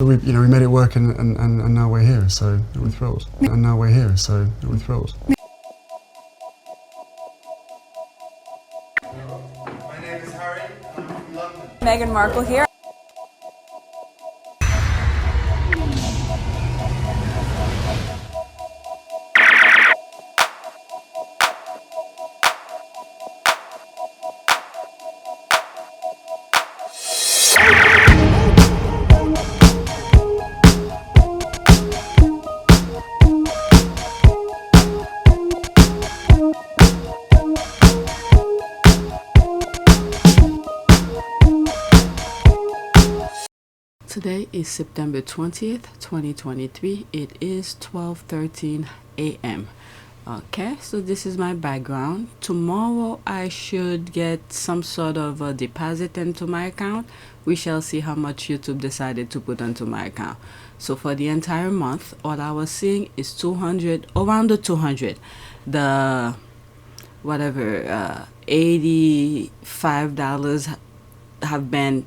We made it work, and now we're here, so we're thrilled. And now we're here, so we're thrilled. My name is Harry, I'm from London. Meghan Markle here. Today is September 20th, 2023. It is 12:13 a.m. Okay, so this is my background. Tomorrow I should get some sort of a deposit into my account. We shall see how much YouTube decided to put onto my account. So for the entire month, all I was seeing is 200, around the 200. The whatever $85 have been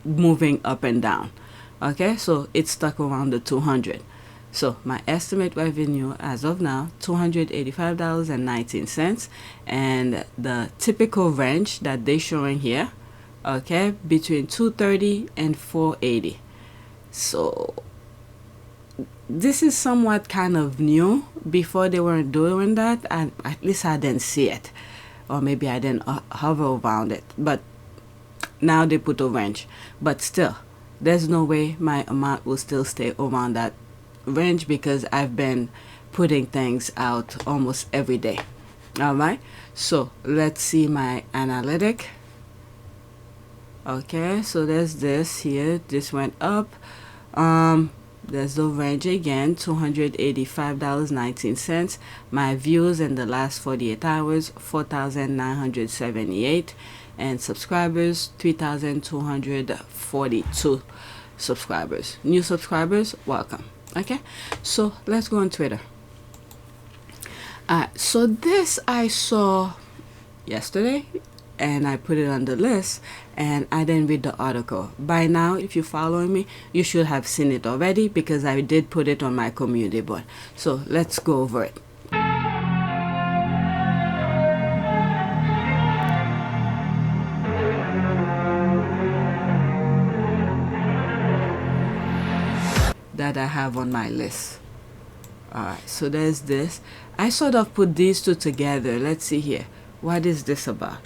moving up and down. Okay, so it's stuck around the 200. So my estimate revenue as of now, $285.19, and the typical range that they're showing here, okay, between 230 and 480. So this is somewhat kind of new. Before they weren't doing that, and at least I didn't see it, or maybe I didn't hover around it, but now they put a range. But still, there's no way my amount will still stay around that range because I've been putting things out almost every day. All right, so let's see my analytic. Okay, so there's this here. This went up. There's the range again, $285.19. My views in the last 48 hours, 4,978. And subscribers, 3,242 subscribers. New subscribers, welcome. Okay, so let's go on Twitter. So this I saw yesterday, and I put it on the list, and I didn't read the article. By now, if you're following me, you should have seen it already because I did put it on my community board. So let's go over it. That I have on my list. Alright, so there's this. I sort of put these two together. Let's see here. What is this about?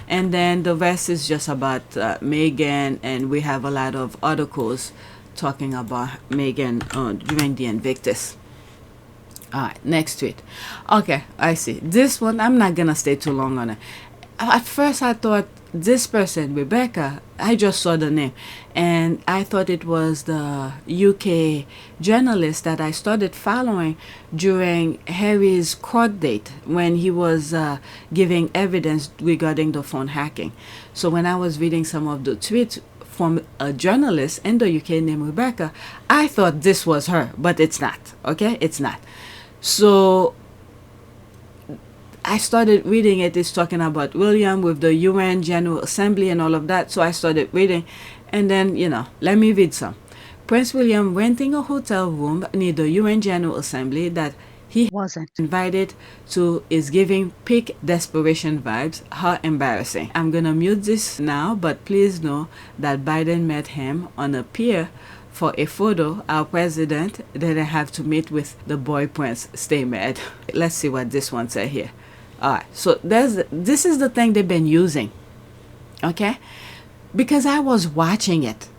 And then the rest is just about Meghan, and we have a lot of articles talking about Meghan during the Invictus. Alright, next tweet. Okay, I see. This one, I'm not gonna stay too long on it. At first I thought this person, Rebecca, I just saw the name, and I thought it was the UK journalist that I started following during Harry's court date when he was giving evidence regarding the phone hacking. So when I was reading some of the tweets from a journalist in the UK named Rebecca, I thought this was her, but it's not. Okay, it's not. So I started reading it. It's talking about William with the UN General Assembly and all of that. So I started reading, and then, let me read some. Prince William renting a hotel room near the UN General Assembly that he wasn't invited to is giving peak desperation vibes. How embarrassing. I'm gonna mute this now, but please know that Biden met him on a pier for a photo. Our president didn't have to meet with the boy prince. Stay mad. Let's see what this one said here. Alright, so this is the thing they've been using, okay? Because I was watching it.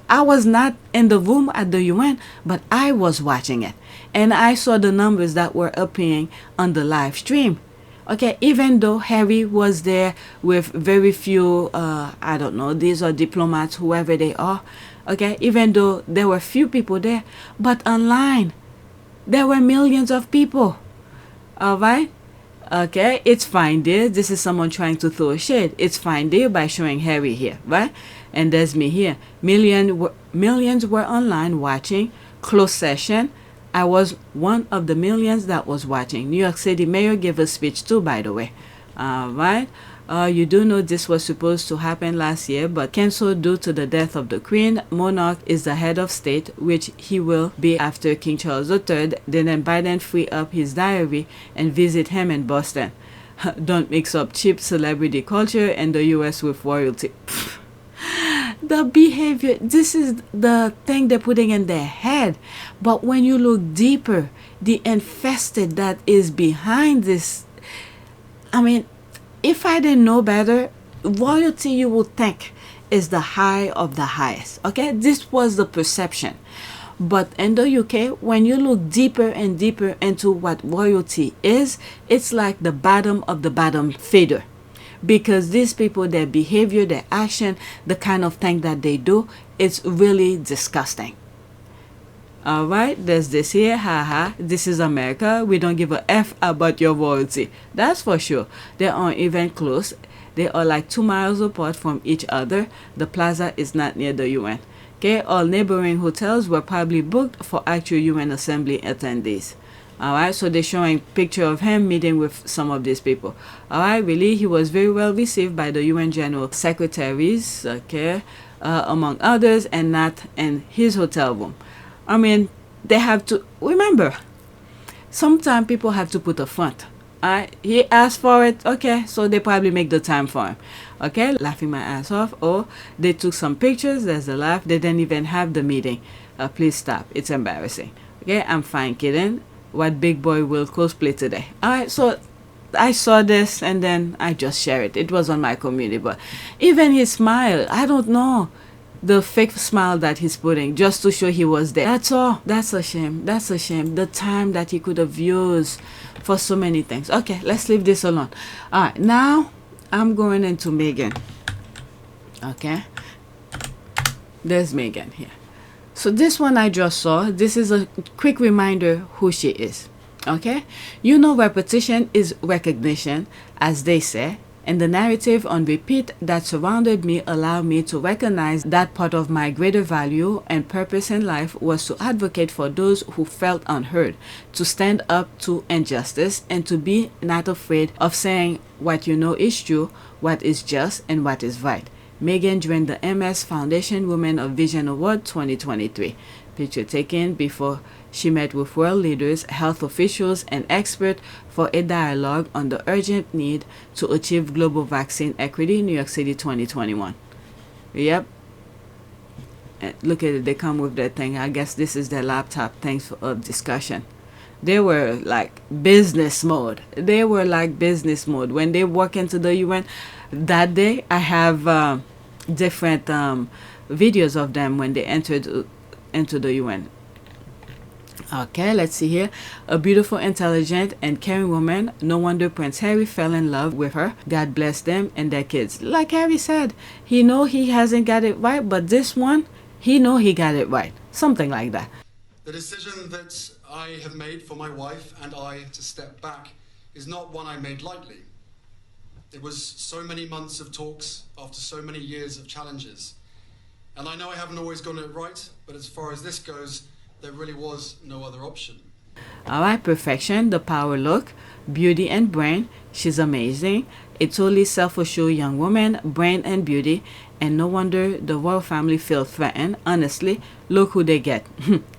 I was not in the room at the UN, but I was watching it. And I saw the numbers that were appearing on the live stream. Okay, even though Harry was there with very few, I don't know, these are diplomats, whoever they are. Okay, even though there were few people there, but online, there were millions of people. Alright? Okay, it's fine there. This is someone trying to throw a shade. It's fine there by showing Harry here, right? And there's me here. Millions were online watching. Closed session. I was one of the millions that was watching. New York City mayor gave a speech too, by the way. Right? You do know this was supposed to happen last year, but cancelled due to the death of the Queen. Monarch is the head of state, which he will be after King Charles III. Then Biden free up his diary and visit him in Boston. Don't mix up cheap celebrity culture and the US with royalty. The behavior, this is the thing they're putting in their head. But when you look deeper, the infested that is behind this, I mean, if I didn't know better, royalty you would think is the high of the highest. Okay, this was the perception. But in the UK, when you look deeper and deeper into what royalty is, it's like the bottom of the bottom feeder. Because these people, their behavior, their action, the kind of thing that they do, it's really disgusting. Alright, there's this here, haha, this is America, we don't give a F about your royalty. That's for sure. They aren't even close. They are like 2 miles apart from each other. The plaza is not near the UN. Okay, all neighboring hotels were probably booked for actual UN Assembly attendees. Alright, so they're showing picture of him meeting with some of these people. Alright, really, he was very well received by the UN General Secretaries, okay, among others, and not in his hotel room. I mean, they have to, remember, sometimes people have to put a front. Alright, he asked for it, okay, so they probably make the time for him. Okay, laughing my ass off, or they took some pictures, there's a laugh, they didn't even have the meeting. Please stop, it's embarrassing. Okay, I'm fine kidding. What big boy will cosplay today? Alright, so I saw this and then I just share it. It was on my community, but even his smile, I don't know. The fake smile that he's putting just to show he was there. That's all. That's a shame. That's a shame. The time that he could have used for so many things. Okay, let's leave this alone. Alright, now I'm going into Meghan. Okay. There's Meghan here. So this one I just saw, this is a quick reminder who she is. Okay? You know, repetition is recognition, as they say, and the narrative on repeat that surrounded me allowed me to recognize that part of my greater value and purpose in life was to advocate for those who felt unheard, to stand up to injustice, and to be not afraid of saying what you know is true, what is just, and what is right. Meghan joined the MS Foundation Women of Vision Award 2023. Picture taken before she met with world leaders, health officials, and experts for a dialogue on the urgent need to achieve global vaccine equity, New York City 2021. Yep. Look at it, they come with that thing. I guess this is their laptop. Thanks for discussion. They were like business mode. They were like business mode. When they walk into the UN that day, I have different videos of them when they entered into the UN. Okay, let's see here. A beautiful, intelligent, and caring woman. No wonder Prince Harry fell in love with her. God bless them and their kids. Like Harry said, he know he hasn't got it right, but this one, he know he got it right. Something like that. The decision that I have made for my wife and I to step back is not one I made lightly. It was so many months of talks after so many years of challenges. And I know I haven't always gotten it right, but as far as this goes, there really was no other option. Alright, perfection, the power look, beauty and brain. She's amazing. A totally self-assured young woman, brain and beauty. And no wonder the royal family feel threatened. Honestly, look who they get.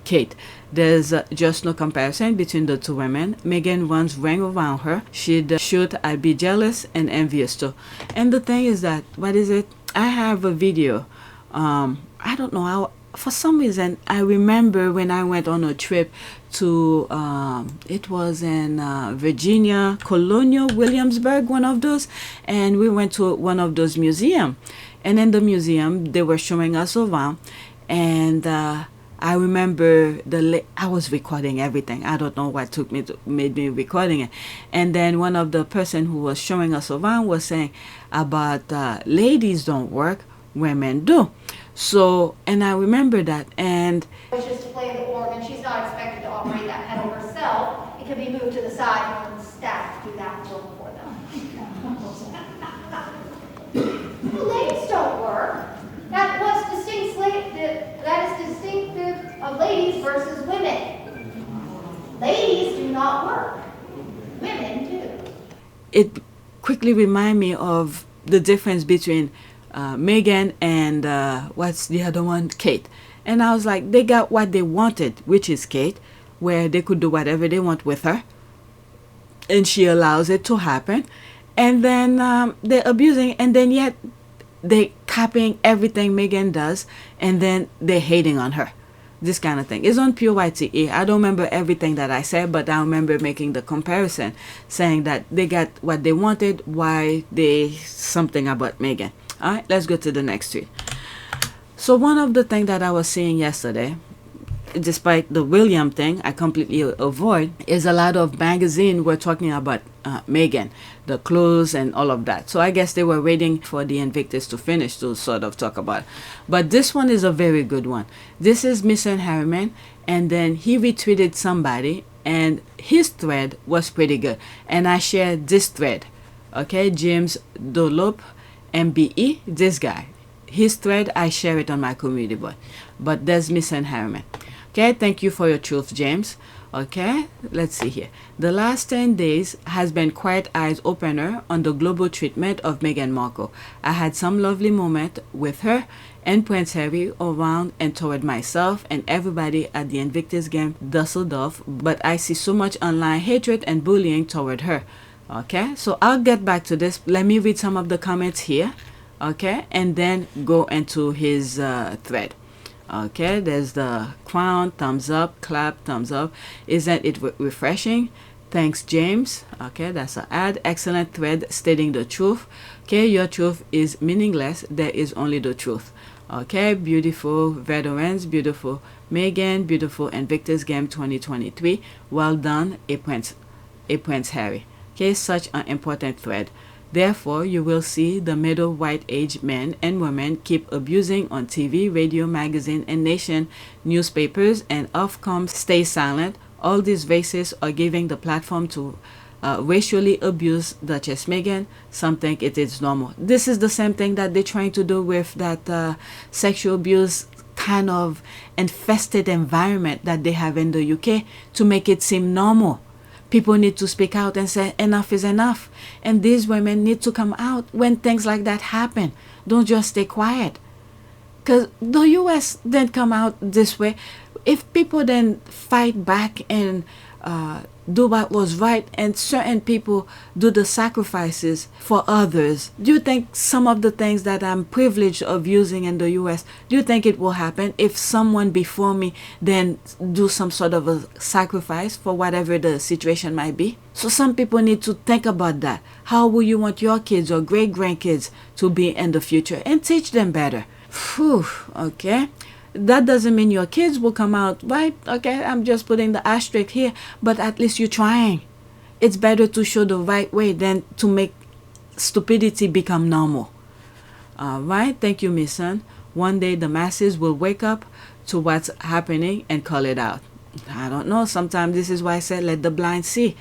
Kate. There's just no comparison between the two women. Meghan runs ring around her. She'd shoot, I'd be jealous and envious too. And the thing is that, what is it? I have a video. I don't know how, for some reason, I remember when I went on a trip to, it was in Virginia, Colonial Williamsburg, one of those. And we went to one of those museums. And in the museum, they were showing us around. And I remember I was recording everything. I don't know what made me recording it. And then one of the person who was showing us around was saying about ladies don't work, women do. So, and I remember that. And wishes to play the organ, she's not expected to operate that pedal herself. It can be moved to the side and staff to do that work for them. The ladies don't work. That is distinctive of ladies versus women. Ladies do not work. Women do. It quickly remind me of the difference between Meghan and what's the other one, Kate. And I was like, they got what they wanted, which is Kate, where they could do whatever they want with her, and she allows it to happen. And then they're abusing, and then yet they copying everything Meghan does, and then they're hating on her. This kind of thing. It's on Pure YTE. I don't remember everything that I said, but I remember making the comparison, saying that they got what they wanted, why they something about Meghan. All right, let's go to the next tweet. So one of the things that I was seeing yesterday, despite the William thing, I completely avoid, is a lot of magazines were talking about Meghan, the clothes and all of that. So I guess they were waiting for the Invictus to finish to sort of talk about it. But this one is a very good one. This is Mr. Harriman, and then he retweeted somebody, and his thread was pretty good. And I shared this thread. Okay, James Dolop, MBE, this guy. His thread, I share it on my community board. But there's Mr. Harriman. Okay, thank you for your truth, James. Okay, let's see here. The last 10 days has been quite eye-opener on the global treatment of Meghan Markle. I had some lovely moment with her and Prince Harry around and toward myself and everybody at the Invictus Games Düsseldorf, but I see so much online hatred and bullying toward her. Okay, so I'll get back to this. Let me read some of the comments here. Okay, and then go into his thread. Okay, there's the crown, thumbs up, clap, thumbs up. Isn't it refreshing? Thanks, James. Okay, that's an ad. Excellent thread stating the truth. Okay, your truth is meaningless. There is only the truth. Okay, beautiful veterans, beautiful Meghan, beautiful Invictus Game 2023. Well done, a Prince Harry. Okay, such an important thread. Therefore, you will see the middle white-aged men and women keep abusing on TV, radio, magazine, and nation newspapers, and Ofcom stay silent. All these racists are giving the platform to racially abuse Duchess Meghan. Some think it is normal. This is the same thing that they're trying to do with that sexual abuse kind of infested environment that they have in the UK to make it seem normal. People need to speak out and say enough is enough. And these women need to come out when things like that happen. Don't just stay quiet. Because the US didn't come out this way. If people then fight back and do what was right, and certain people do the sacrifices for others, do you think some of the things that I'm privileged of using in the US, do you think it will happen if someone before me then do some sort of a sacrifice for whatever the situation might be? So some people need to think about that. How will you want your kids or great-grandkids to be in the future, and teach them better? Whew, okay. That doesn't mean your kids will come out right. Okay, I'm just putting the asterisk here, but at least you're trying. It's better to show the right way than to make stupidity become normal. All right, thank you, Miss Sun. One day the masses will wake up to what's happening and call it out. I don't know. Sometimes this is why I said let the blind see.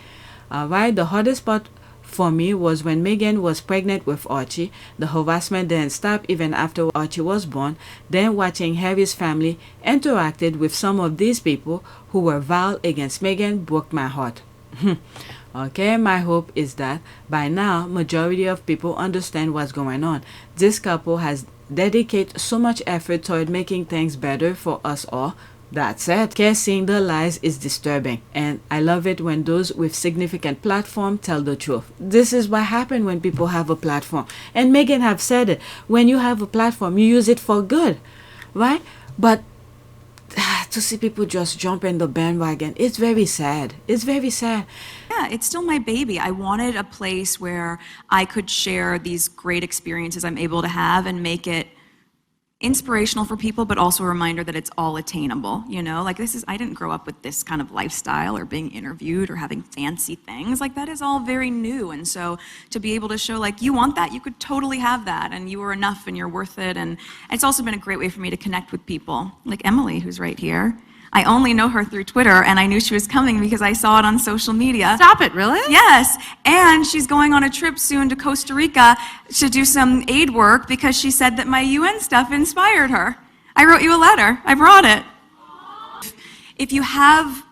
All right, the hardest part for me was when Meghan was pregnant with Archie. The harassment didn't stop even after Archie was born. Then watching Harry's family interacted with some of these people who were vile against Meghan broke my heart. Okay, my hope is that by now majority of people understand what's going on. This couple has dedicated so much effort toward making things better for us all. That's it. Okay, seeing the lies is disturbing, and I love it when those with significant platform tell the truth. This is what happens when people have a platform, and Meghan have said it. When you have a platform, you use it for good, right? But to see people just jump in the bandwagon, it's very sad. It's very sad. Yeah, it's still my baby. I wanted a place where I could share these great experiences I'm able to have and make it inspirational for people, but also a reminder that it's all attainable, you know? Like I didn't grow up with this kind of lifestyle or being interviewed or having fancy things. Like that is all very new. And so to be able to show like, you want that, you could totally have that, and you are enough and you're worth it. And it's also been a great way for me to connect with people like Emily, who's right here. I only know her through Twitter, and I knew she was coming because I saw it on social media. Stop it, really? Yes, and she's going on a trip soon to Costa Rica to do some aid work because she said that my UN stuff inspired her. I wrote you a letter. I brought it. If you have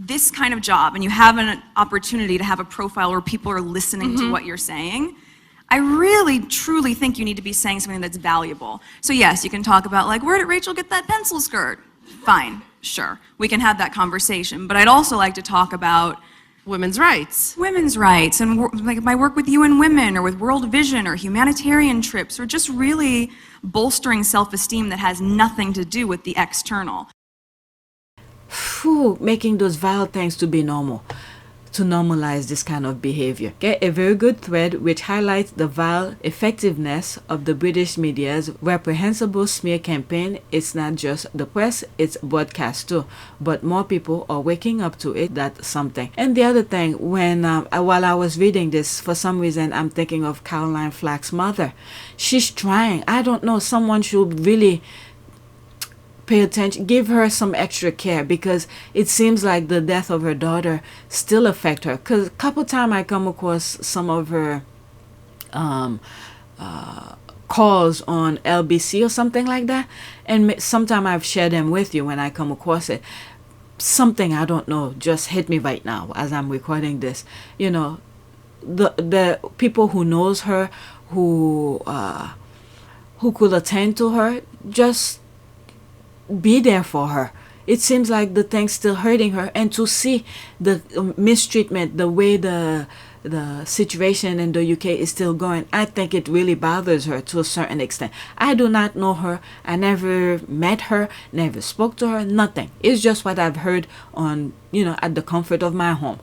this kind of job and you have an opportunity to have a profile where people are listening to what you're saying, I really, truly think you need to be saying something that's valuable. So yes, you can talk about like, where did Rachel get that pencil skirt? Fine, sure. We can have that conversation. But I'd also like to talk about Women's rights. women's rights and like my work with UN Women or with World Vision or humanitarian trips or just really bolstering self-esteem that has nothing to do with the external. Making those vile things to be normal, to normalize this kind of behavior. Okay, a very good thread which highlights the vile effectiveness of the British media's reprehensible smear campaign. It's not just the press, it's broadcast too, but more people are waking up to it. That's something. And the other thing, when while I was reading this, for some reason I'm thinking of Caroline Flack's mother. She's trying. I don't know, someone should really pay attention, give her some extra care, because it seems like the death of her daughter still affect her. Because a couple times I come across some of her calls on LBC or something like that, and sometimes I've shared them with you when I come across it. Something, I don't know, just hit me right now as I'm recording this. You know, the people who knows her, who could attend to her, just be there for her. It seems like the thing's still hurting her, and to see the mistreatment, the way the situation in the UK is still going, I think it really bothers her to a certain extent. I do not know her. I never met her, never spoke to her, nothing. It's just what I've heard on, you know, at the comfort of my home.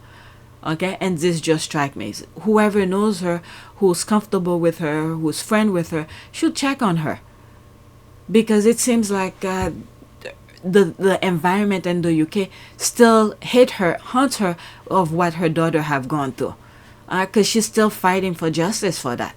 Okay, and this just strikes me. Whoever knows her, who's comfortable with her, who's friend with her, should check on her, because it seems like the environment in the UK still haunts her of what her daughter have gone through, because she's still fighting for justice for that.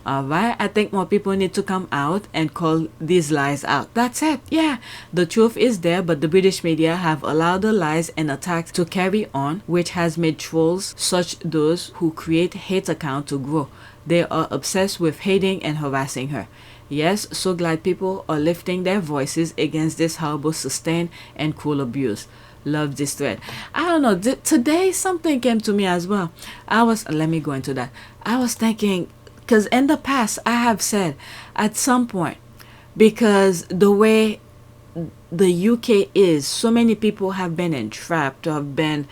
Alright, I think more people need to come out and call these lies out. That's it. Yeah, the truth is there, but the British media have allowed the lies and attacks to carry on, which has made trolls, such those who create hate accounts, to grow. They are obsessed with hating and harassing her. Yes, so glad people are lifting their voices against this horrible, sustained, and cruel abuse. Love this thread. I don't know, today something came to me as well. Let me go into that. I was thinking, because in the past I have said at some point, because the way the UK is, so many people have been entrapped, have been,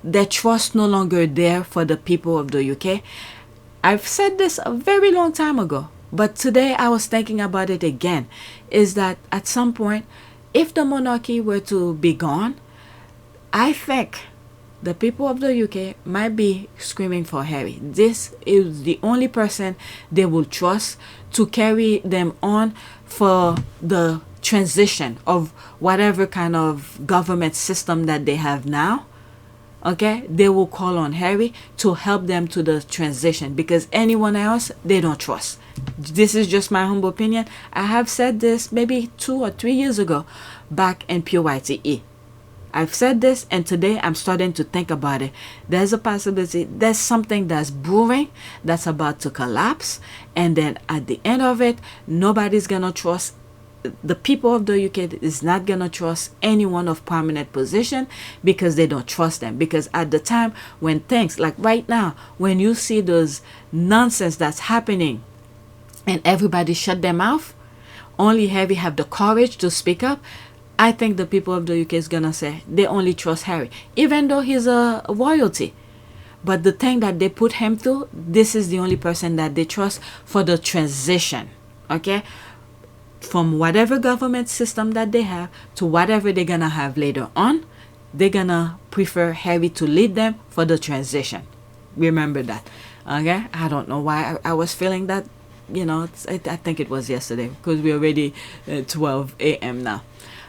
their trust no longer there for the people of the UK. I've said this a very long time ago, but today I was thinking about it again, is that at some point, if the monarchy were to be gone, I think the people of the UK might be screaming for Harry. This is the only person they will trust to carry them on for the transition of whatever kind of government system that they have now. Okay, they will call on Harry to help them to the transition, because anyone else they don't trust. This is just my humble opinion. I have said this maybe 2 or 3 years ago back in PYTE. I've said this, and today I'm starting to think about it. There's a possibility, there's something that's brewing, that's about to collapse, and then at the end of it, nobody's gonna trust. The people of the UK is not gonna trust anyone of prominent position, because they don't trust them. Because at the time when things like right now, when you see those nonsense that's happening and everybody shut their mouth, only Harry have the courage to speak up. I think the people of the UK is gonna say they only trust Harry, even though he's a royalty. But the thing that they put him through, this is the only person that they trust for the transition. Okay, from whatever government system that they have to whatever they're gonna have later on, they're gonna prefer Harry to lead them for the transition. Remember that. Okay, I don't know why I was feeling that. You know, I think it was yesterday, because we're already 12 a.m. now.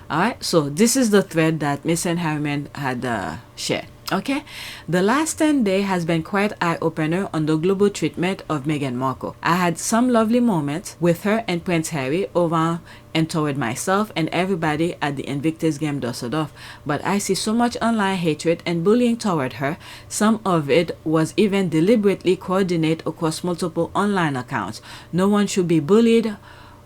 Alright, so this is the thread that Miss Anne Harriman had shared. Okay, the last 10 days has been quite eye-opener on the global treatment of Meghan Markle. I had some lovely moments with her and Prince Harry over and toward myself and everybody at the Invictus Games Düsseldorf, but I see so much online hatred and bullying toward her. Some of it was even deliberately coordinated across multiple online accounts. No one should be bullied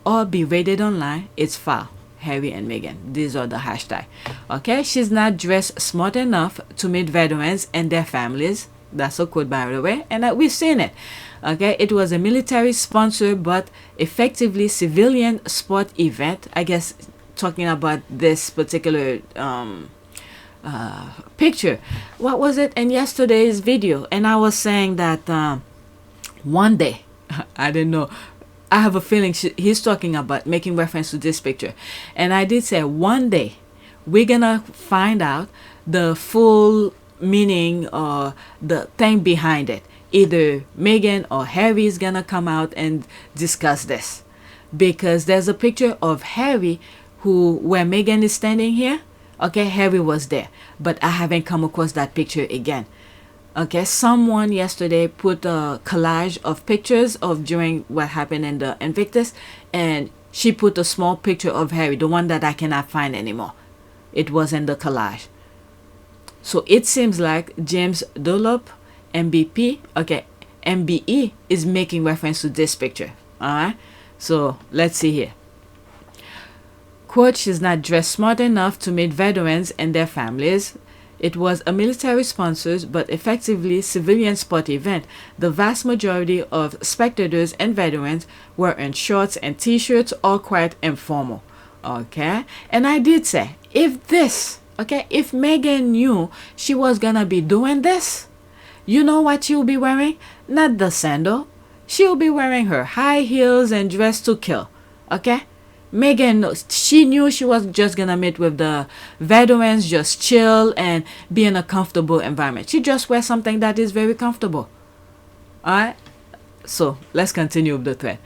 or berated online. It's foul. Harry and Meghan. These are the hashtag. Okay, she's not dressed smart enough to meet veterans and their families. That's a quote, by the way, and we've seen it. Okay, it was a military sponsored but effectively civilian sport event. I guess talking about this particular picture. What was it in yesterday's video? And I was saying that one day, I didn't know. I have a feeling he's talking about making reference to this picture. And I did say one day we're gonna find out the full meaning or the thing behind it. Either Meghan or Harry is gonna come out and discuss this, because there's a picture of Harry where Meghan is standing here. Okay, Harry was there, but I haven't come across that picture again. Okay, someone yesterday put a collage of pictures of during what happened in the Invictus, and she put a small picture of Harry, the one that I cannot find anymore. It was in the collage. So it seems like James Dunlop, MBE, is making reference to this picture. Alright, so let's see here. Quote, she's not dressed smart enough to meet veterans and their families. It was a military-sponsored but effectively civilian sport event. The vast majority of spectators and veterans were in shorts and t-shirts, all quite informal. Okay, and I did say, if Meghan knew she was gonna be doing this, you know what she'll be wearing? Not the sandal. She'll be wearing her high heels and dressed to kill. Okay? Meghan, she knew she was just gonna meet with the veterans, just chill and be in a comfortable environment. She just wears something that is very comfortable. Alright? So, let's continue with the thread.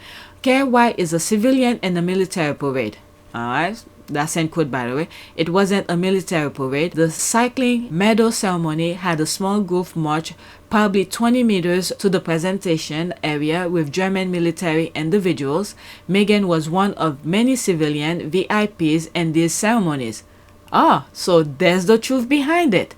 KY is a civilian in a military parade. Alright? That's in quote, by the way. It wasn't a military parade. The cycling medal ceremony had a small group march, probably 20 meters to the presentation area with German military individuals. Meghan was one of many civilian VIPs in these ceremonies. Ah, so there's the truth behind it.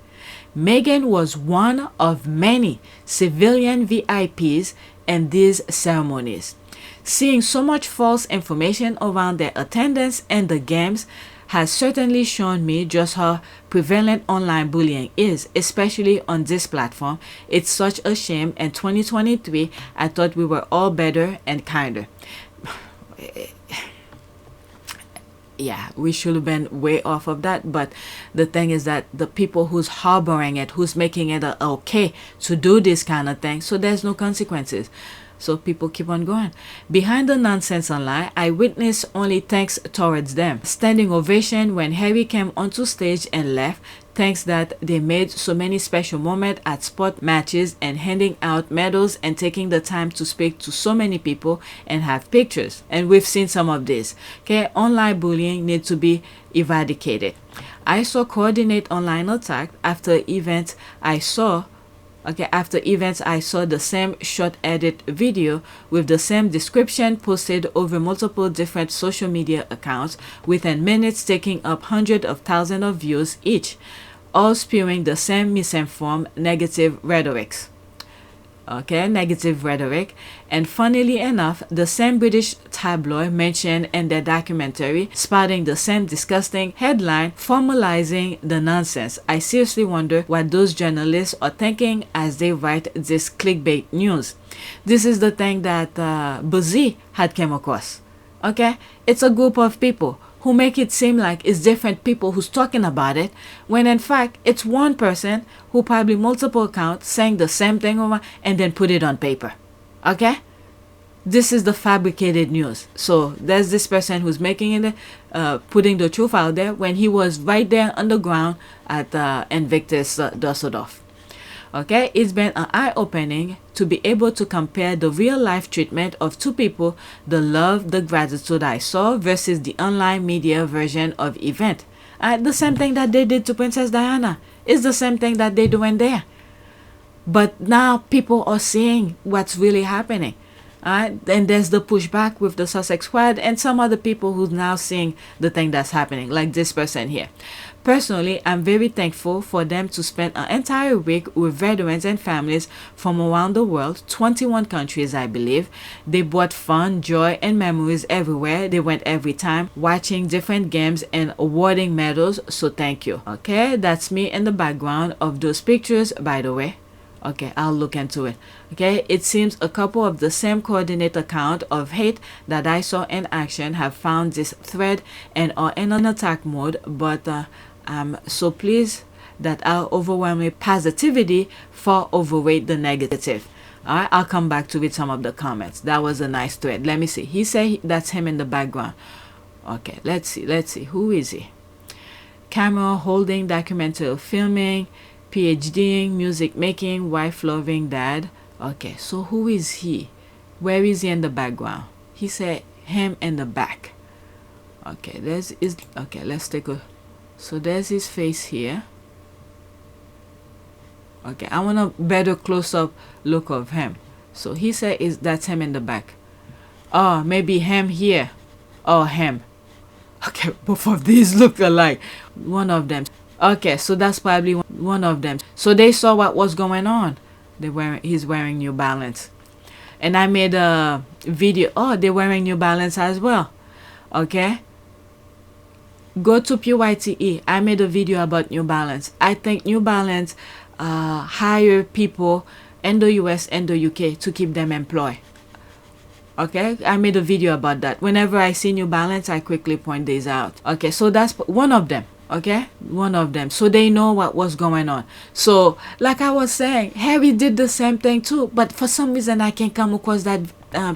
Meghan was one of many civilian VIPs in these ceremonies. Seeing so much false information around their attendance and the games has certainly shown me just how prevalent online bullying is, especially on this platform. It's such a shame. In 2023, I thought we were all better and kinder. Yeah, we should have been way off of that, but the thing is that the people who's harboring it, who's making it okay to do this kind of thing, so there's no consequences. So people keep on going. Behind the nonsense online, I witnessed only thanks towards them. Standing ovation when Harry came onto stage and left. Thanks that they made so many special moments at sport matches and handing out medals and taking the time to speak to so many people and have pictures. And we've seen some of this. Okay, online bullying needs to be eradicated. I saw coordinate online attack after events I saw the same short edit video with the same description posted over multiple different social media accounts within minutes, taking up hundreds of thousands of views each, all spewing the same misinformed negative rhetorics. Negative rhetoric. And funnily enough, the same British tabloid mentioned in their documentary, spouting the same disgusting headline, formalizing the nonsense. I seriously wonder what those journalists are thinking as they write this clickbait news. This is the thing that Buzzy had come across. Okay? It's a group of people who make it seem like it's different people who's talking about it, when in fact it's one person who probably multiple accounts saying the same thing over and then put it on paper. Okay? This is the fabricated news. So there's this person who's making it, putting the truth out there when he was right there on the ground at Invictus Düsseldorf. Okay, it's been an eye-opening to be able to compare the real-life treatment of two people, the love, the gratitude I saw versus the online media version of event. The same thing that they did to Princess Diana is the same thing that they're doing there. But now people are seeing what's really happening. Then there's the pushback with the Sussex squad and some other people who's now seeing the thing that's happening, like this person here. Personally, I'm very thankful for them to spend an entire week with veterans and families from around the world, 21 countries, I believe. They brought fun, joy, and memories everywhere. They went every time, watching different games and awarding medals, so thank you. Okay, that's me in the background of those pictures, by the way. Okay, I'll look into it. Okay, it seems a couple of the same coordinate account of hate that I saw in action have found this thread and are in an attack mode, but I'm so pleased that our overwhelming positivity far overweight the negative. Alright, I'll come back to read some of the comments. That was a nice thread. Let me see. He said that's him in the background. Okay, let's see. Who is he? Camera holding, documentary filming, PhDing, music making, wife loving dad. Okay, so who is he? Where is he in the background? He said him in the back. Okay, let's take a, so there's his face here. Okay, I want a better close-up look of him. So he said that's him in the back. Oh, maybe him here. Oh, him. Okay, both of these look alike. One of them. Okay, so that's probably one of them. So they saw what was going on. He's wearing New Balance. And I made a video. Oh, they're wearing New Balance as well. Okay. Go to PYTE. I made a video about New Balance. I think New Balance hire people in the US and the UK to keep them employed. Okay, I made a video about that. Whenever I see New Balance, I quickly point these out. Okay, so that's one of them. Okay, one of them, so they know what was going on. So like I was saying, Harry did the same thing too, but for some reason I can't come across that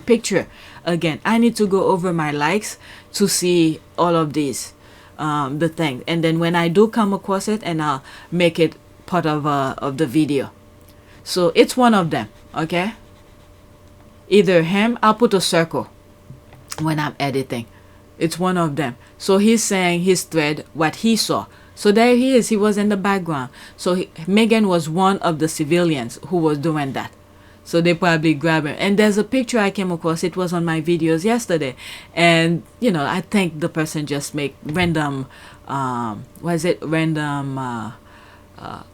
picture again. I need to go over my likes to see all of these the thing, and then when I do come across it, and I'll make it part of the video. So it's one of them. Okay, either him, I'll put a circle when I'm editing. It's one of them. So he's saying his thread, what he saw. So there he is. He was in the background. So Meghan was one of the civilians who was doing that. So they probably grab him. And there's a picture I came across. It was on my videos yesterday. And, you know, I think the person just make random, random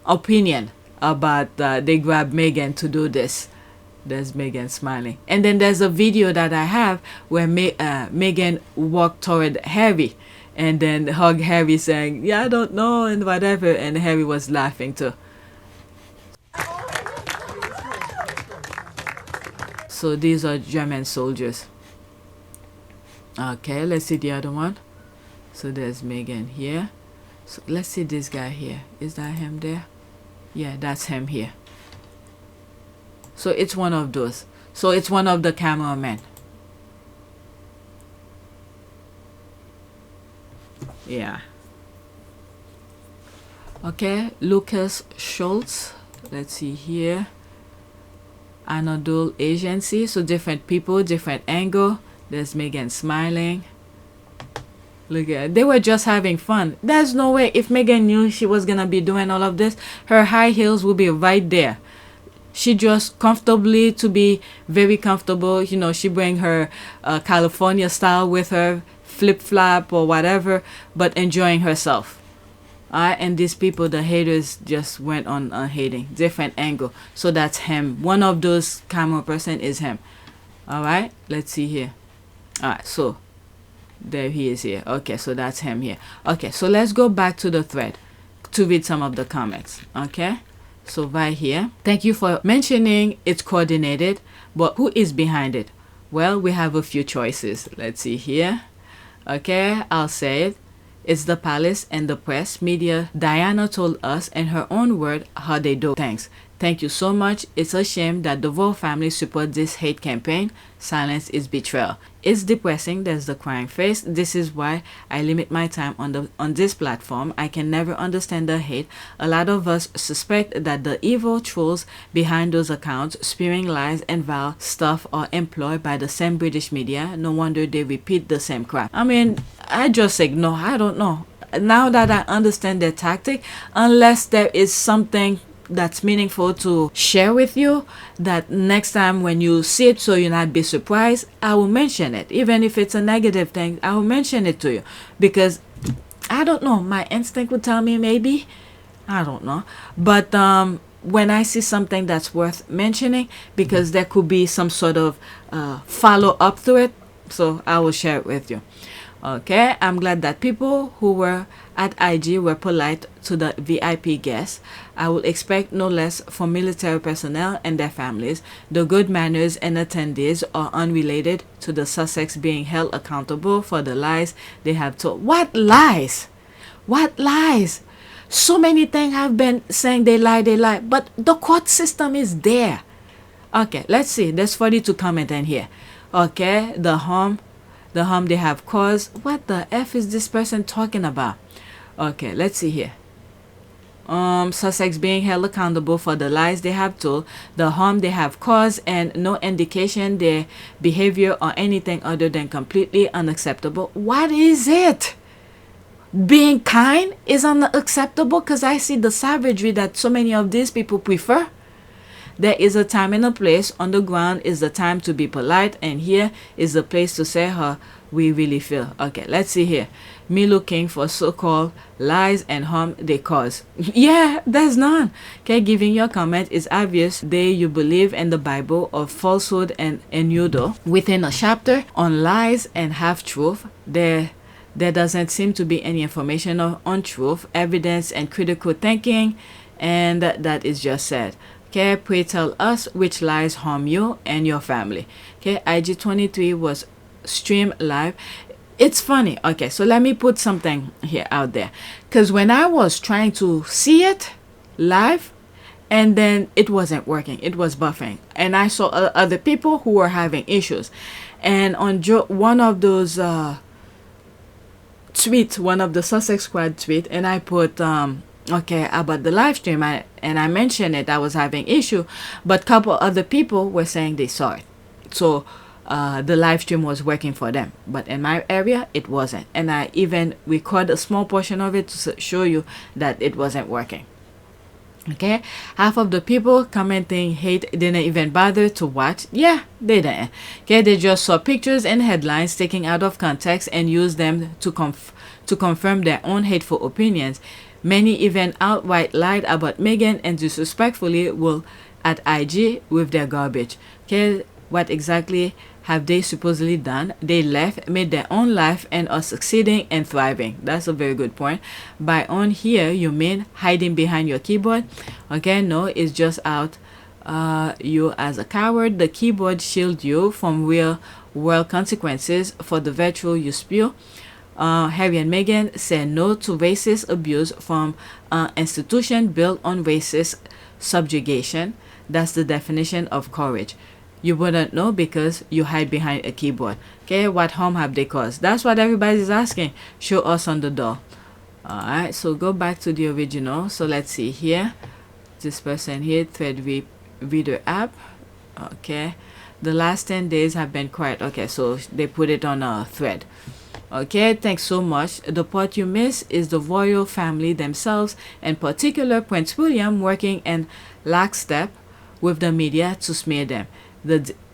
opinion about they grabbed Meghan to do this. There's Meghan smiling. And then there's a video that I have where Meghan walked toward Harry and then hugged Harry saying, yeah, I don't know, and whatever. And Harry was laughing too. So these are German soldiers. Okay, let's see the other one. So there's Meghan here. So let's see this guy here. Is that him there? Yeah, that's him here. So it's one of those. So it's one of the cameramen. Yeah. Okay, Lucas Schultz. Let's see here. Anadolu Agency. So different people, different angle. There's Meghan smiling. Look at it. They were just having fun. There's no way if Meghan knew she was gonna be doing all of this, her high heels would be right there. She just comfortably to be very comfortable. You know, she bring her California style with her, flip-flop or whatever, but enjoying herself. And these people, the haters, just went on hating. Different angle. So that's him. One of those camera person is him. Alright, let's see here. Alright, so there he is here. Okay, so that's him here. Okay, so let's go back to the thread to read some of the comments. Okay. So right here, thank you for mentioning it's coordinated, but who is behind it? Well, we have a few choices. Let's see here. Okay, I'll say it. It's the palace and the press media. Diana told us in her own word how they do things. Thank you so much. It's a shame that the royal family support this hate campaign. Silence is betrayal. It's depressing. There's the crying face. This is why I limit my time on this platform. I can never understand the hate. A lot of us suspect that the evil trolls behind those accounts spewing lies and vile stuff are employed by the same British media. No wonder they repeat the same crap. I mean, I just ignore. I don't know. Now that I understand their tactic, unless there is something that's meaningful to share with you, that next time when you see it, so you'll not be surprised, I will mention it. Even if it's a negative thing, I will mention it to you, because I don't know, my instinct would tell me maybe, I don't know, but when I see something that's worth mentioning, because there could be some sort of follow up to it, so I will share it with you. Okay, I'm glad that people who were at IG were polite to the VIP guests. I will expect no less from military personnel and their families. The good manners and attendees are unrelated to the Sussex being held accountable for the lies they have told. What lies? What lies? So many things have been saying they lie, but the court system is there. Okay, let's see. There's 42 comments in here. Okay, the harm they have caused. What the F is this person talking about? Okay, let's see here. Sussex being held accountable for the lies they have told, the harm they have caused, and no indication their behavior or anything other than completely unacceptable. What is it? Being kind is unacceptable because I see the savagery that so many of these people prefer. There is a time and a place. On the ground is the time to be polite, and here is the place to say how we really feel. Okay, let's see here. Me looking for so-called lies and harm they cause. Yeah, there's none. Okay, giving your comment is obvious. You believe in the Bible of falsehood and innuendo. Within a chapter on lies and half-truth, there doesn't seem to be any information on truth, evidence, and critical thinking, and that is just said. Okay, pray tell us which lies harm you and your family. Okay, IG23 was streamed live. It's funny. Okay, so let me put something here out there, because when I was trying to see it live, and then it wasn't working, it was buffering, and I saw other people who were having issues, and on one of those tweet, one of the Sussex squad tweet, and I put okay about the live stream, and I mentioned it, I was having issue, but couple other people were saying they saw it, so the live stream was working for them, but in my area it wasn't, and I even recorded a small portion of it to show you that it wasn't working. Okay, half of the people commenting hate didn't even bother to watch. Yeah, they didn't. Okay, they just saw pictures and headlines taken out of context and used them to confirm their own hateful opinions. Many even outright lied about Meghan and disrespectfully will at IG with their garbage. Okay, what exactly have they supposedly done? They left, made their own life, and are succeeding and thriving. That's a very good point. By on here, you mean hiding behind your keyboard? Okay, no, it's just out you as a coward. The keyboard shield you from real world consequences for the virtue you spew. Harry and Meghan said no to racist abuse from an institution built on racist subjugation. That's the definition of courage. You wouldn't know because you hide behind a keyboard. Okay, what harm have they caused? That's what everybody's asking. Show us on the door. Alright, so go back to the original. So let's see here. This person here, thread reader app. Okay, the last 10 days have been quiet. Okay, so they put it on a thread. Okay, thanks so much. The part you miss is the royal family themselves, in particular Prince William, working in lockstep with the media to smear them.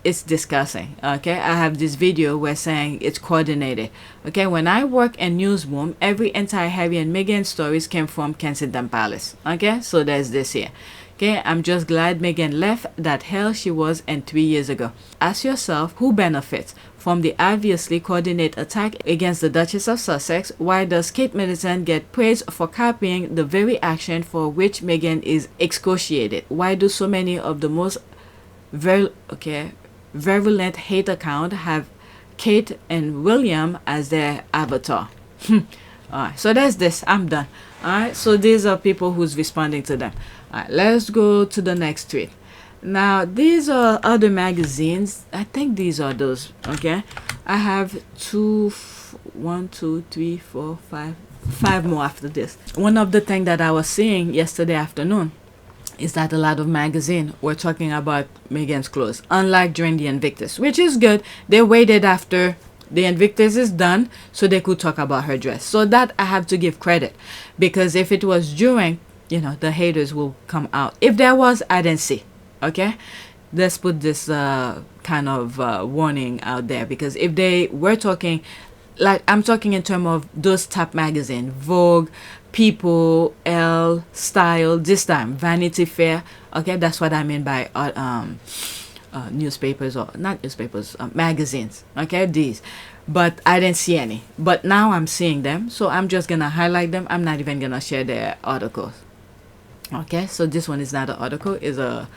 It's disgusting. Okay, I have this video where saying it's coordinated. Okay, when I work in newsroom, every entire Harry and Meghan stories came from Kensington Palace. Okay, so there's this here. Okay, I'm just glad Meghan left that hell she was in 3 years ago. Ask yourself, who benefits from the obviously coordinated attack against the Duchess of Sussex? Why does Kate Middleton get praise for copying the very action for which Meghan is excoriated? Why do so many of the most virulent hate account have Kate and William as their avatar? Alright, so that's this. I'm done. Alright, so these are people who's responding to them. Alright, let's go to the next tweet. Now these are other magazines. I think these are those. Okay, I have 5 more after this. One of the things that I was seeing yesterday afternoon is that a lot of magazines were talking about Meghan's clothes, unlike during the Invictus, which is good. They waited after the Invictus is done so they could talk about her dress. So that I have to give credit, because if it was during you know, the haters will come out. If there was, I didn't see. Okay, let's put this kind of warning out there, because if they were talking, like I'm talking in terms of those top magazine, Vogue, People, Elle, Style, this time Vanity Fair. Okay, that's what I mean by newspapers, or not newspapers, magazines. Okay, these. But I didn't see any. But now I'm seeing them, so I'm just gonna highlight them. I'm not even gonna share their articles. Okay, so this one is not an article, it's a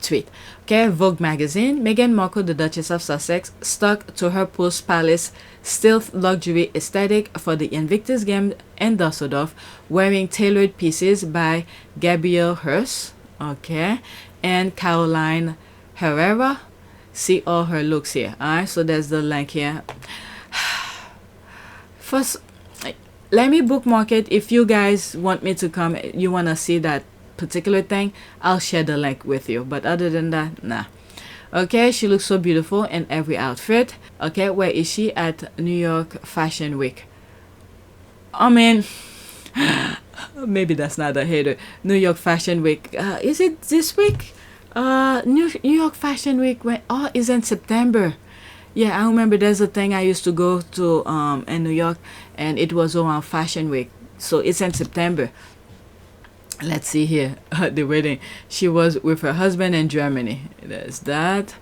tweet. Okay, Vogue magazine. Meghan Markle, the Duchess of Sussex, stuck to her post-palace stealth luxury aesthetic for the Invictus Games in Düsseldorf, wearing tailored pieces by Gabrielle Hearst, okay, and Caroline Herrera. See all her looks here. Alright, so there's the link here. First, let me bookmark it. If you guys want me to come, you want to see that particular thing, I'll share the link with you. But other than that, nah. Okay, she looks so beautiful in every outfit. Okay, where is she? At New York Fashion Week. I mean, maybe that's not a hater. New York Fashion Week. Is it this week? New York Fashion Week is in September. Yeah, I remember there's a thing I used to go to in New York, and it was around Fashion Week. So it's in September. Let's see here. The wedding. She was with her husband in Germany. There's that.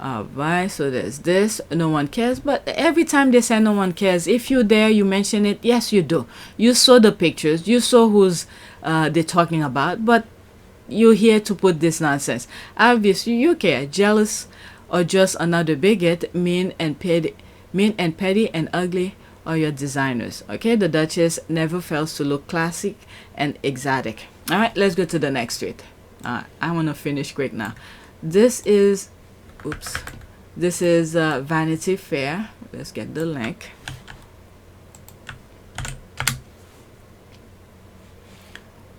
Alright, so there's this. No one cares. But every time they say no one cares, if you're there, you mention it. Yes, you do. You saw the pictures. You saw who's they're talking about. But you're here to put this nonsense. Obviously, you care. Jealous or just another bigot, mean and petty and ugly are your designers. Okay, the Duchess never fails to look classic and exotic. All right, let's go to the next tweet. I want to finish quick now. This is, Vanity Fair. Let's get the link.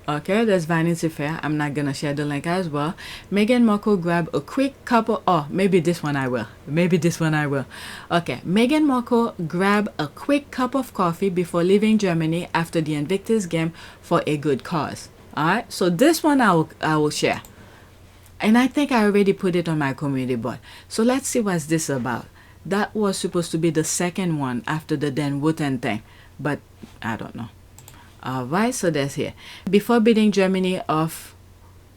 Okay, there's Vanity Fair. I'm not gonna share the link as well. Meghan Markle grab a quick cup of, maybe this one I will. Okay, Meghan Markle grab a quick cup of coffee before leaving Germany after the Invictus Game for a good cause. Alright, so this one I will share. And I think I already put it on my community board. So let's see what's this about. That was supposed to be the second one after the Wootton thing, but I don't know. Alright, so that's here. Before bidding Germany off,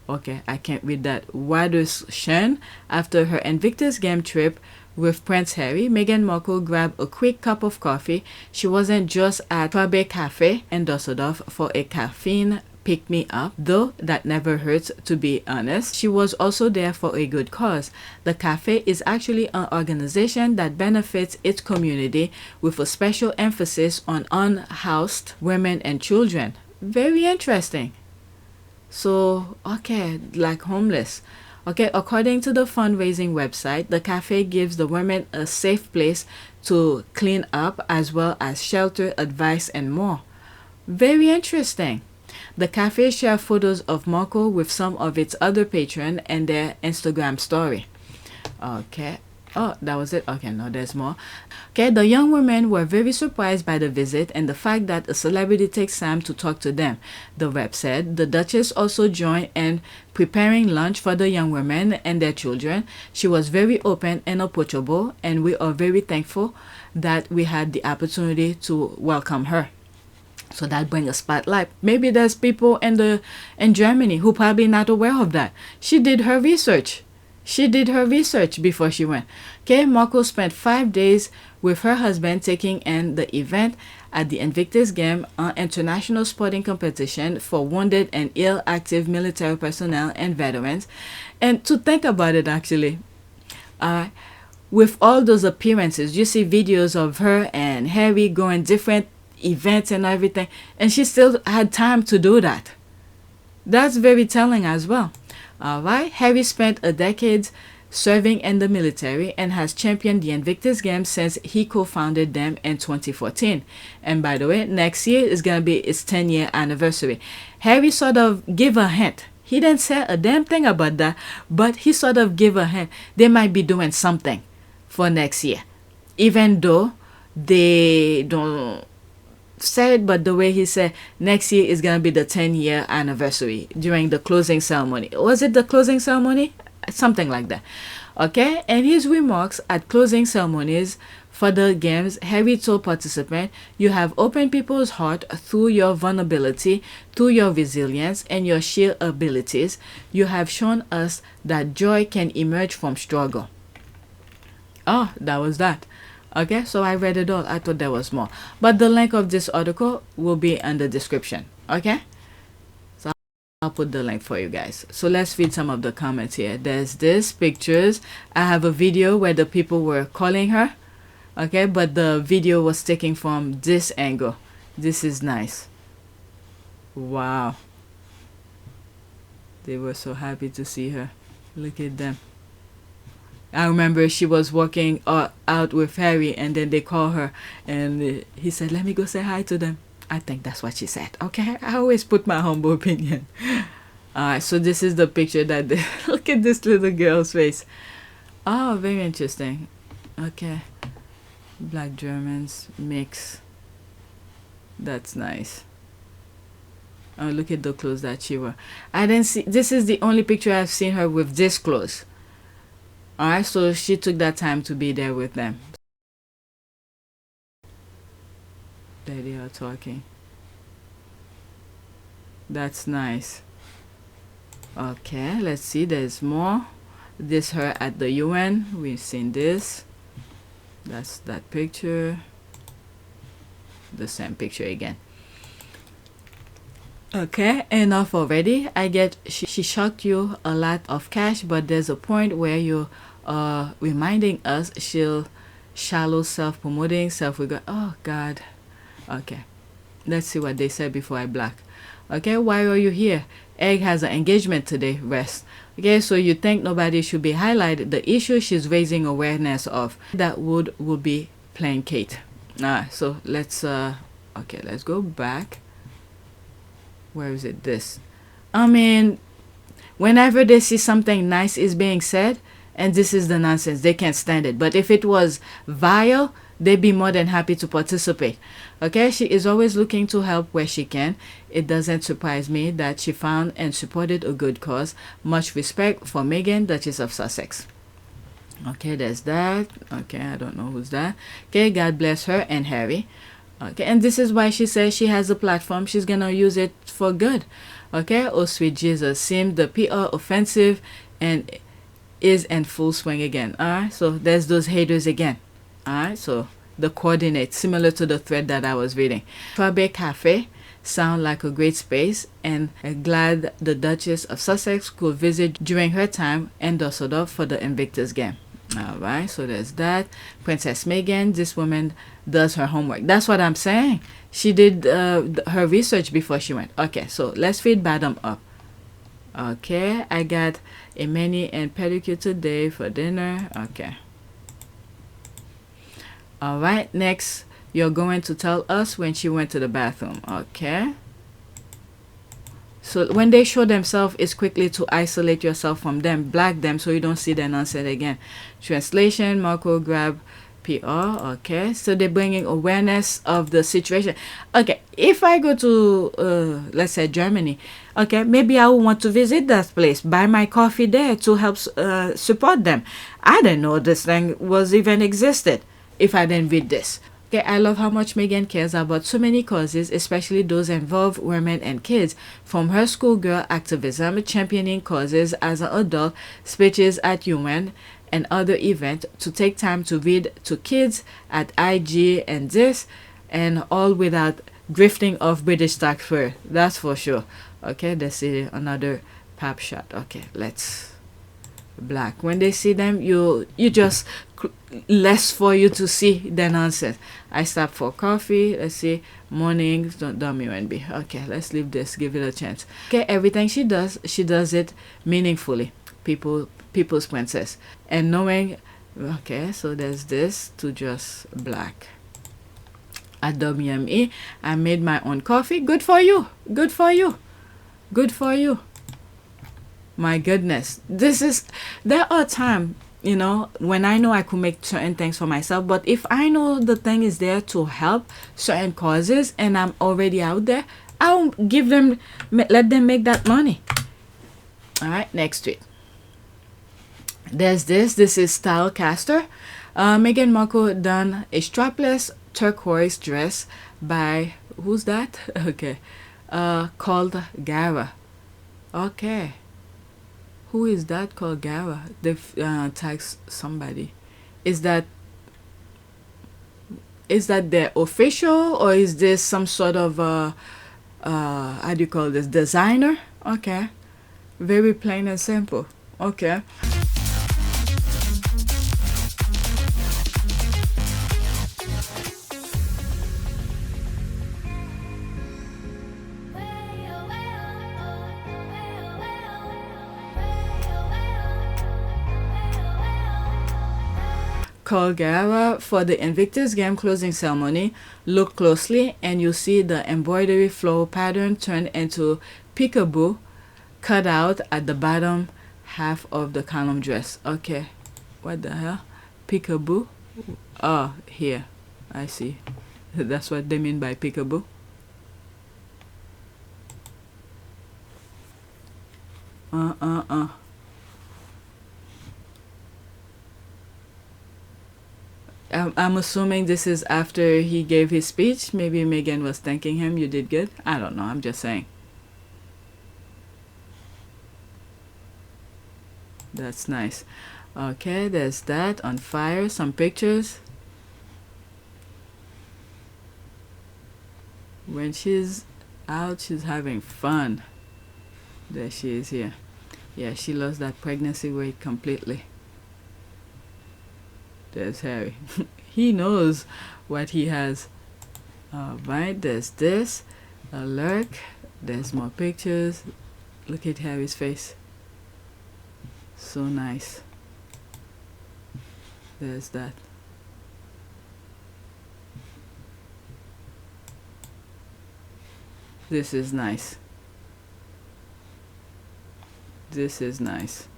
okay, I can't read that, Waderschen, after her Invictus Game trip with Prince Harry, Meghan Markle grabbed a quick cup of coffee. She wasn't just at Trabe Cafe in Düsseldorf for a caffeine pick-me-up, though that never hurts, to be honest. She was also there for a good cause. The cafe is actually an organization that benefits its community with a special emphasis on unhoused women and children. Very interesting. So, okay, like homeless. Okay, according to the fundraising website, the cafe gives the women a safe place to clean up, as well as shelter, advice, and more. Very interesting. The cafe shared photos of Markle with some of its other patrons and their Instagram story. Okay. Oh, that was it? Okay, no, there's more. Okay, the young women were very surprised by the visit and the fact that a celebrity takes time to talk to them. The rep said the Duchess also joined in preparing lunch for the young women and their children. She was very open and approachable, and we are very thankful that we had the opportunity to welcome her. So that brings a spotlight. Maybe there's people in Germany who probably not aware of that. She did her research. Before she went. Okay, Markle spent 5 days with her husband taking in the event at the Invictus Game, an international sporting competition for wounded and ill active military personnel and veterans. And to think about it, actually, with all those appearances, you see videos of her and Harry going different events and everything, and she still had time to do that. That's very telling as well. Alright, Harry spent a decade serving in the military and has championed the Invictus Games since he co-founded them in 2014. And by the way, next year is going to be its 10-year anniversary. Harry sort of gave a hint. He didn't say a damn thing about that, but he sort of gave a hint. They might be doing something for next year, even though they don't said it, but the way he said next year is gonna be the 10-year anniversary during the closing ceremony. Was it the closing ceremony? Something like that. Okay, and his remarks at closing ceremonies for the games, Harry told participants, "You have opened people's heart through your vulnerability, through your resilience, and your sheer abilities. You have shown us that joy can emerge from struggle." Oh, that was that. Okay, so I read it all. I thought there was more. But the link of this article will be in the description. Okay? So I'll put the link for you guys. So let's read some of the comments here. There's this pictures. I have a video where the people were calling her. Okay, but the video was taken from this angle. This is nice. Wow. They were so happy to see her. Look at them. I remember she was walking out with Harry, and then they call her, and he said, "Let me go say hi to them." I think that's what she said. Okay, I always put my humble opinion. Alright, so this is the picture that look at this little girl's face. Oh, very interesting. Okay. Black Germans mix. That's nice. Oh, look at the clothes that she wore. I didn't see. This is the only picture I've seen her with this clothes. Alright, so she took that time to be there with them. There they are talking. That's nice. Okay, let's see. There's more. This her at the UN. We've seen this. That's that picture. The same picture again. Okay, enough already. I get she shocked you a lot of cash, but there's a point where you reminding us she'll shallow self-promoting, self-regard. Oh God. Okay, let's see what they said before I black. Okay, why are you here? Egg has an engagement today. Rest. Okay, so you think nobody should be highlighted. The issue she's raising awareness of that will be playing Kate. So let's okay, let's go back. Where is it? This. I mean, whenever they see something nice is being said, and this is the nonsense, they can't stand it. But if it was vile, they'd be more than happy to participate. Okay, she is always looking to help where she can. It doesn't surprise me that she found and supported a good cause. Much respect for Meghan, Duchess of Sussex. Okay, there's that. Okay, I don't know who's that. Okay, God bless her and Harry. Okay, and this is why she says she has a platform. She's gonna use it for good. Okay, oh sweet Jesus, seems the PR offensive and is in full swing again. Alright, so there's those haters again. Alright, so the coordinates similar to the thread that I was reading. Strawberry Cafe sound like a great space, and glad the Duchess of Sussex could visit during her time in Düsseldorf for the Invictus Game. Alright, so there's that. Princess Meghan, this woman does her homework. That's what I'm saying. She did her research before she went. Okay, so let's read bottom up. Okay, I got a mani and pedicure today for dinner. Okay. Alright, next, you're going to tell us when she went to the bathroom. Okay. So when they show themselves, it's quickly to isolate yourself from them, black them so you don't see their nonsense again. Translation, Marco grab PR. Okay, so they're bringing awareness of the situation. Okay, if I go to let's say Germany, okay, maybe I will want to visit that place, buy my coffee there to help support them. I didn't know this thing was even existed if I didn't read this. Okay, I love how much Meghan cares about so many causes, especially those involve women and kids. From her schoolgirl activism, championing causes as an adult, speeches at UN and other events, to take time to read to kids at IG and this, and all without drifting off British taxpayer. That's for sure. Okay, let's see another pop shot. Okay, let's black. When they see them, you just less for you to see the nonsense. I stopped for coffee. Let's see, morning. Don't dummy and be. Okay, let's leave this. Give it a chance. Okay, everything she does it meaningfully. People's princess, and knowing. Okay, so there's this to just black. At WME, I made my own coffee. Good for you. Good for you. Good for you. My goodness, there are times you know, when I know I could make certain things for myself, but if I know the thing is there to help certain causes and I'm already out there, I'll give them, let them make that money. All right, next tweet. There's this is Stylecaster. Meghan Markle done a strapless turquoise dress by, who's that? Okay, called Gara. Okay, who is that called Gara? They've tagged somebody. Is that their official, or is this some sort of how do you call this, designer? Okay, very plain and simple. Okay. Gara for the Invictus Game closing ceremony. Look closely and you see the embroidery flow pattern turned into peekaboo cut out at the bottom half of the column dress. Okay, what the hell? Peekaboo? Oh, here. I see. That's what they mean by peekaboo. I'm assuming this is after he gave his speech. Maybe Meghan was thanking him. You did good. I don't know. I'm just saying. That's nice. Okay, there's that on fire. Some pictures. When she's out, she's having fun. There she is here. Yeah, she lost that pregnancy weight completely. There's Harry. He knows what he has. Alright, there's this. A lurk. There's more pictures. Look at Harry's face. So nice. There's that. This is nice. This is nice.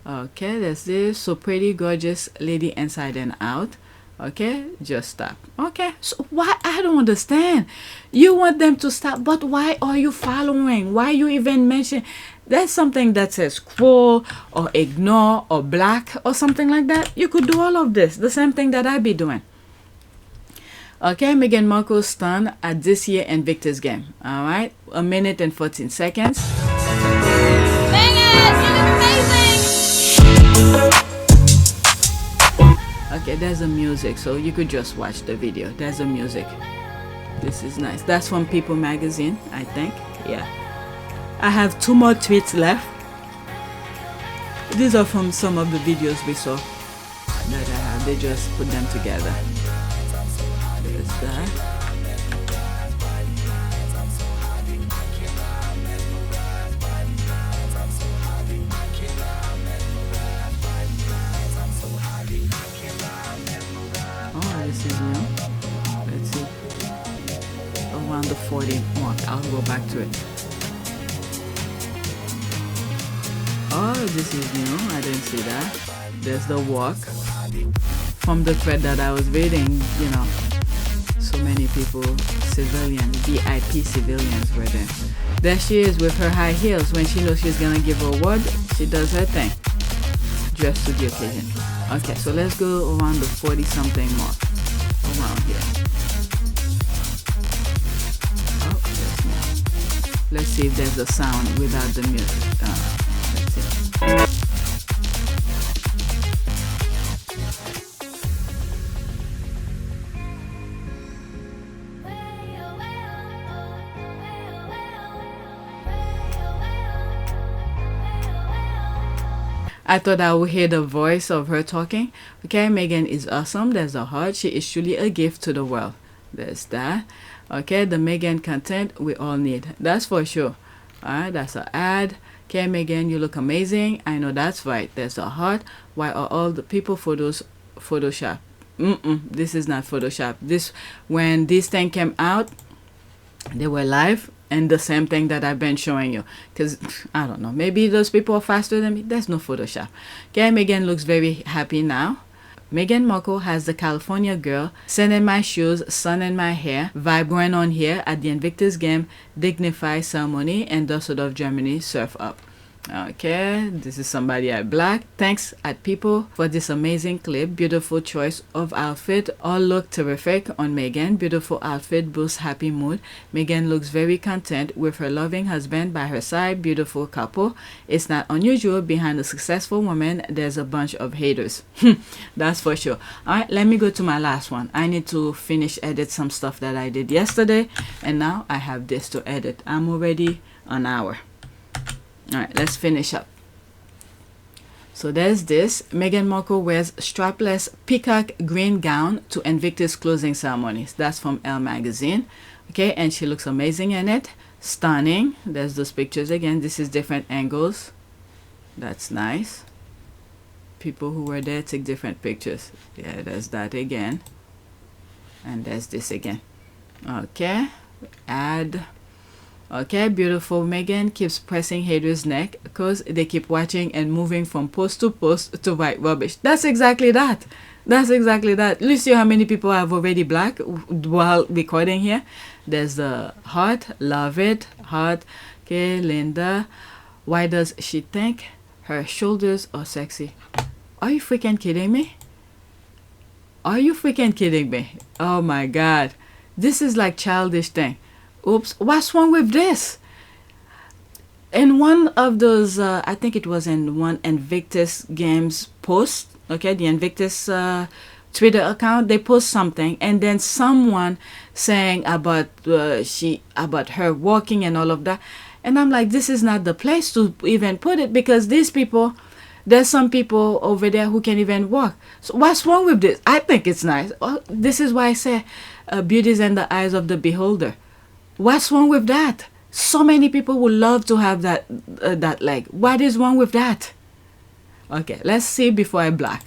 Okay, there's this. So pretty, gorgeous lady inside and out. Okay, just stop. Okay, so why? I don't understand. You want them to stop, but why are you following? Why you even mention? There's something that says scroll or ignore or black or something like that. You could do all of this. The same thing that I be doing. Okay, Meghan Markle stunned at this year Invictus Game. All right, 1 minute and 14 seconds. Okay, there's the music, so you could just watch the video. There's the music. This is nice. That's from People magazine, I think. Yeah. I have 2 more tweets left. These are from some of the videos we saw that I have. They just put them together. There's that. This is new. Let's see. Around the 40 mark. I'll go back to it. Oh, this is new. I didn't see that. There's the walk. From the thread that I was reading, you know, so many people, civilian, VIP civilians were there. There she is with her high heels. When she knows she's gonna give her word, she does her thing. Dressed to the occasion. Okay, so let's go around the 40 something mark. Around here. Oh, there's more. Let's see if there's a sound without the music. Let's see. I thought I would hear the voice of her talking. Okay, Meghan is awesome. There's a heart. She is truly a gift to the world. There's that. Okay, the Meghan content we all need. That's for sure. Alright, that's an ad. Okay, Meghan, you look amazing. I know that's right. There's a heart. Why are all the people photos Photoshop? This is not Photoshop. This, when this thing came out, they were live. and the same thing that I've been showing you, because I don't know, maybe those people are faster than me. There's no Photoshop. Okay, Meghan looks very happy now. Meghan Markle has the California girl, sand in my shoes, sun in my hair vibe going on here at the Invictus Game Dignify ceremony in Düsseldorf, Germany. Surf up. Okay, this is somebody at black. Thanks at people for this amazing clip. Beautiful choice of outfit. All look terrific on Meghan. Beautiful outfit boosts happy mood. Meghan looks very content with her loving husband by her side. Beautiful couple. It's not unusual behind a successful woman. There's a bunch of haters. That's for sure. All right, let me go to my last one. I need to finish edit some stuff that I did yesterday, and now I have this to edit. I'm already an hour. All right, let's finish up. So there's this. Meghan Markle wears strapless peacock green gown to Invictus closing ceremonies. That's from Elle magazine. Okay, and she looks amazing in it. Stunning. There's those pictures again. This is different angles. That's nice. People who were there take different pictures. Yeah, there's that again. And there's this again. Okay, add. Okay, beautiful. Meghan keeps pressing haters' neck because they keep watching and moving from post to post to write rubbish. That's exactly that. That's exactly that. You see how many people have already black while recording here? There's the heart. Love it. Heart. Okay, Linda. Why does she think her shoulders are sexy? Are you freaking kidding me? Are you freaking kidding me? Oh my God. This is like childish thing. Oops, what's wrong with this? In one of those, I think it was in one Invictus Games post, okay, the Invictus Twitter account, they post something, and then someone saying about about her walking and all of that, and I'm like, this is not the place to even put it, because these people, there's some people over there who can't even walk. So what's wrong with this? I think it's nice. This is why I say beauty is in the eyes of the beholder. What's wrong with that? So many people would love to have that that leg. What is wrong with that? Okay, let's see before I black.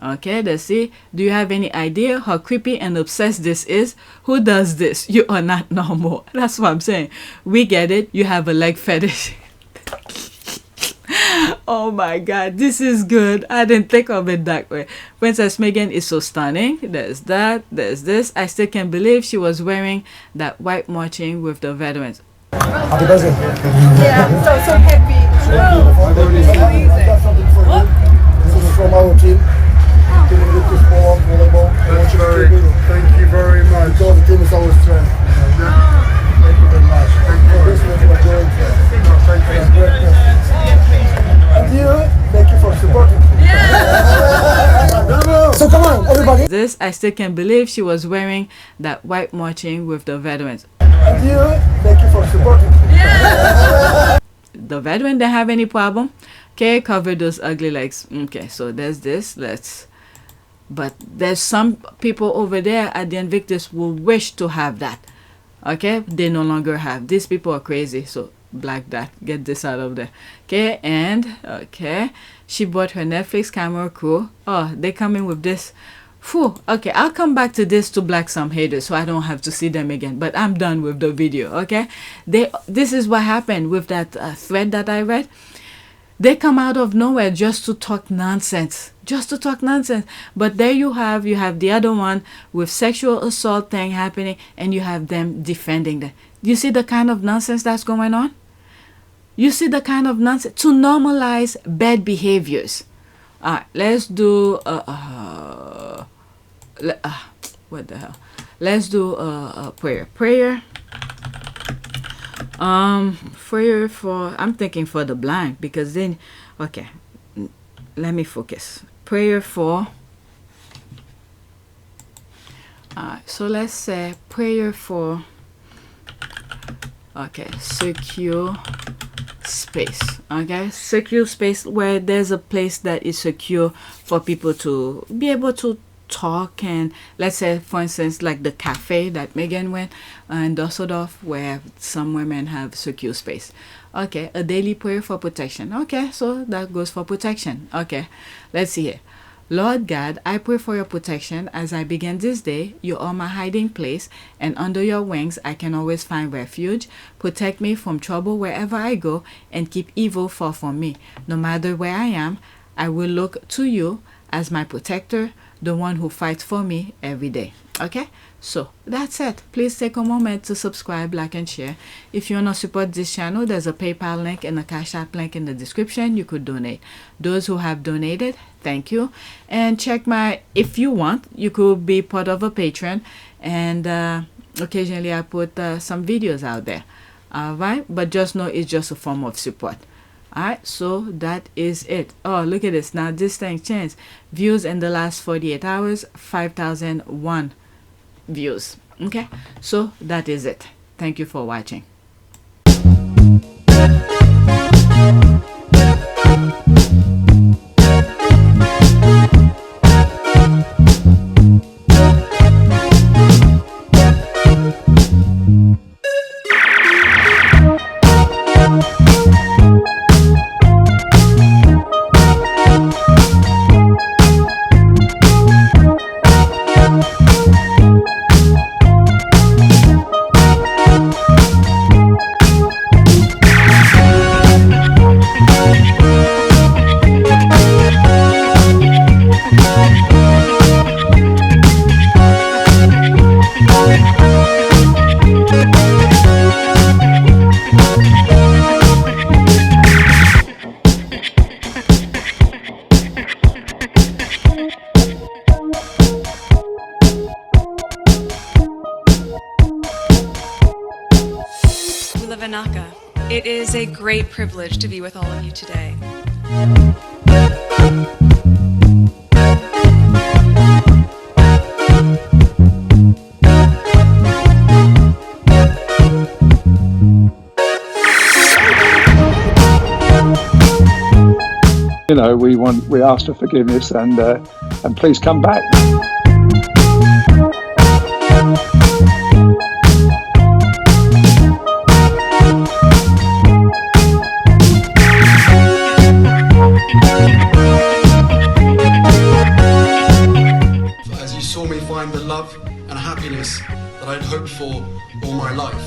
Okay, let's see. Do you have any idea how creepy and obsessed this is? Who does this? You are not normal. That's what I'm saying. We get it. You have a leg fetish. Oh my God, this is good. I didn't think of it that way. Princess Meghan is so stunning. There's that. There's this. I still can't believe she was wearing that white marching with the veterans. Happy birthday. Yeah, I'm so happy. Amazing. I've got something for you. This is from our team. Team Invictus volleyball. Thank you very much. Because the team is our strength. Thank you very much. Thank you. This is what we're doing. Thank you. And you, thank you for supporting. So come on, everybody. This, I still can't believe she was wearing that white marching with the veterans. And you, thank you for supporting. The veteran didn't have any problem. Okay, cover those ugly legs. Okay, so there's this. But there's some people over there at the Invictus who wish to have that. Okay, they no longer have. These people are crazy, so black that. Get this out of there. Okay, and okay, she bought her Netflix camera crew. Oh, they come in with this. Phew. Okay, I'll come back to this to black some haters so I don't have to see them again. But I'm done with the video. Okay, this is what happened with that thread that I read. They come out of nowhere just to talk nonsense. Just to talk nonsense. But there you have the other one with sexual assault thing happening, and you have them defending them. You see the kind of nonsense that's going on? You see the kind of nonsense to normalize bad behaviors. All right, let's do what the hell? Let's do a prayer. Prayer for, I'm thinking for the blind, because then, okay, let me focus. Prayer for, so let's say prayer for, okay, secure space. Okay, secure space where there's a place that is secure for people to be able to talk. And let's say, for instance, like the cafe that Meghan went in Düsseldorf, where some women have secure space. Okay, a daily prayer for protection. Okay, so that goes for protection. Okay, let's see here. Lord God, I pray for your protection as I begin this day. You are my hiding place, and under your wings I can always find refuge. Protect me from trouble wherever I go, and keep evil far from me. No matter where I am, I will look to you as my protector, the one who fights for me every day. Okay, so that's it. Please take a moment to subscribe, like, and share. If you want to support this channel, there's a PayPal link and a Cash App link in the description. You could donate. Those who have donated, thank you. And check if you want, you could be part of a Patreon, and occasionally I put some videos out there. Alright, but just know it's just a form of support. Alright, so that is it. Oh, look at this. Now this thing changed. Views in the last 48 hours, 5,001 views. Okay, so that is it. Thank you for watching. It is a great privilege to be with all of you today. You know, we ask for forgiveness, and please come back. As you saw me find the love and happiness that I'd hoped for all my life.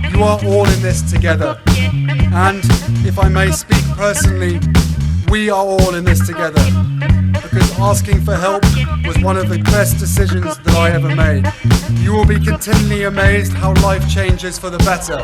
You are all in this together, and if I may speak personally, we are all in this together, because asking for help was one of the best decisions that I ever made. You will be continually amazed how life changes for the better.